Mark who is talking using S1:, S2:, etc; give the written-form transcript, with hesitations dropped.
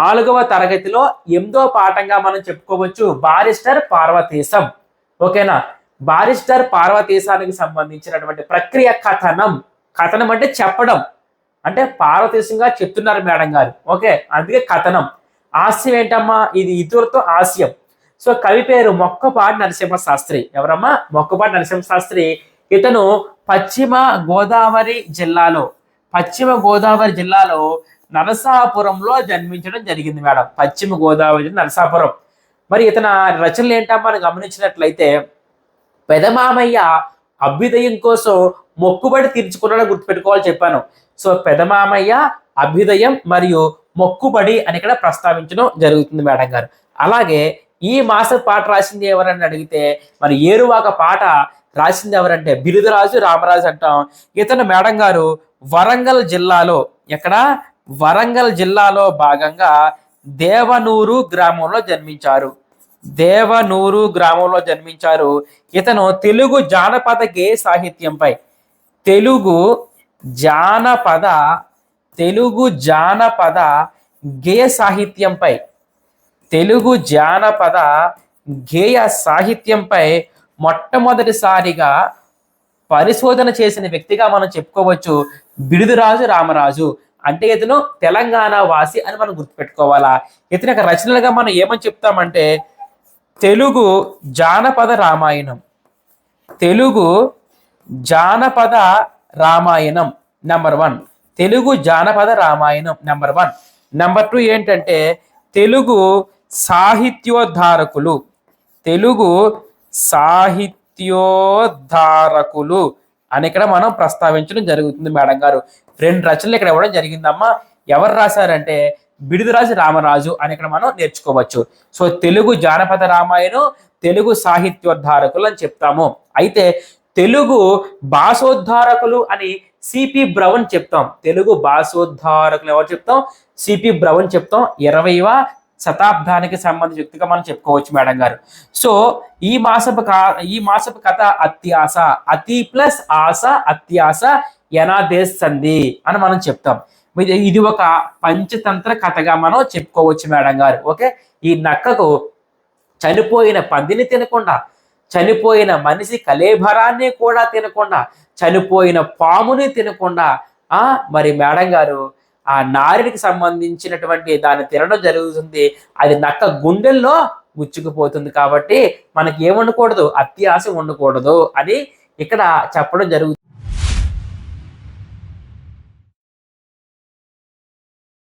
S1: 4వ తరగతిలో 8వ పాఠంగా మనం చెప్పుకోవచ్చు బారిస్టర్ పార్వతీశం. ఓకేనా? బారిస్టర్ పార్వతీశానికి సంబంధించినటువంటి ప్రక్రియ కథనం. కథనం అంటే చెప్పడం, అంటే పార్వతీశంగా చెప్తున్నారు మేడం గారు. ఓకే, అందుకే కథనం. హాస్యం ఏంటమ్మా? ఇది ఇతరులతో హాస్యం. సో కవి పేరు మొక్కపాటి నరసింహ శాస్త్రి. ఎవరమ్మా? మొక్కపాటి నరసింహ శాస్త్రి. ఇతను పశ్చిమ గోదావరి జిల్లాలో నరసాపురంలో జన్మించడం జరిగింది మేడం. పశ్చిమ గోదావరి నరసాపురం. మరి ఇతని రచనలు ఏంటమ్మా మనం గమనించినట్లయితే, పెదమామయ్య అభ్యుదయం కోసం మొక్కుబడి తీర్చుకున్నాడని గుర్తుపెట్టుకోవాలి చెప్పాను. సో పెదమామయ్య అభ్యుదయం మరియు మొక్కుబడి అని ఇక్కడ ప్రస్తావించడం జరుగుతుంది మేడం గారు. అలాగే ఈ మాస పాట రాసింది ఎవరని అడిగితే, మరి ఏరువాక పాట రాసింది ఎవరంటే బిరుదరాజు రామరాజు అంటాం. ఇతను మేడం గారు వరంగల్ జిల్లాలో, ఎక్కడ? వరంగల్ జిల్లాలో భాగంగా దేవనూరు గ్రామంలో జన్మించారు. ఇతను తెలుగు జానపద గేయ సాహిత్యంపై తెలుగు జానపద గేయ సాహిత్యంపై మొట్టమొదటిసారిగా పరిశోధన చేసిన వ్యక్తిగా మనం చెప్పుకోవచ్చు బిరుదరాజు రామరాజు. అంటే ఇతను తెలంగాణ వాసి అని మనం గుర్తుపెట్టుకోవాలా. ఇతని యొక్క రచనలుగా మనం ఏమని చెప్తామంటే తెలుగు జానపద రామాయణం నెంబర్ 1. తెలుగు జానపద రామాయణం నెంబర్ 1. నెంబర్ 2 ఏంటంటే తెలుగు సాహిత్యోద్ధారకులు అని ఇక్కడ మనం ప్రస్తావించడం జరుగుతుంది మేడం గారు. 2 రచనలు ఇక్కడ ఇవ్వడం జరిగిందమ్మా. ఎవరు రాశారంటే బిరుదరాజు రామరాజు అని ఇక్కడ మనం నేర్చుకోవచ్చు. సో తెలుగు జానపద రామాయణం, తెలుగు సాహిత్యోద్ధారకులు అని చెప్తాము. అయితే తెలుగు భాషోద్ధారకులు అని సిపి బ్రౌన్ చెప్తాం. తెలుగు భాషోద్ధారకులు ఎవరు చెప్తాం? సిపి బ్రౌన్ చెప్తాం. 20వ శతాబ్దానికి సంబంధించిన వ్యక్తిగా మనం చెప్పుకోవచ్చు మేడం గారు. సో ఈ మాసపు కథ అత్యాస, అతి ప్లస్ ఆశ, అత్యాస యనాదేశ్ సంధి అని మనం చెప్తాం. ఇది ఒక పంచతంత్ర కథగా మనం చెప్పుకోవచ్చు మేడం గారు. ఓకే, ఈ నక్కకు చనిపోయిన పందిని తినకుండా, చనిపోయిన మనిషి కలేభరాన్ని కూడా తినకుండా, చనిపోయిన పాముని తినకుండా మరి మేడం గారు ఆ నారికి సంబంధించినటువంటి దాన్ని తినడం జరుగుతుంది. అది నక్క గుండెల్లో గుచ్చుకుపోతుంది. కాబట్టి మనకి ఏముండకూడదు? అత్యాశ ఉండకూడదు అని ఇక్కడ చెప్పడం జరుగుతుంది.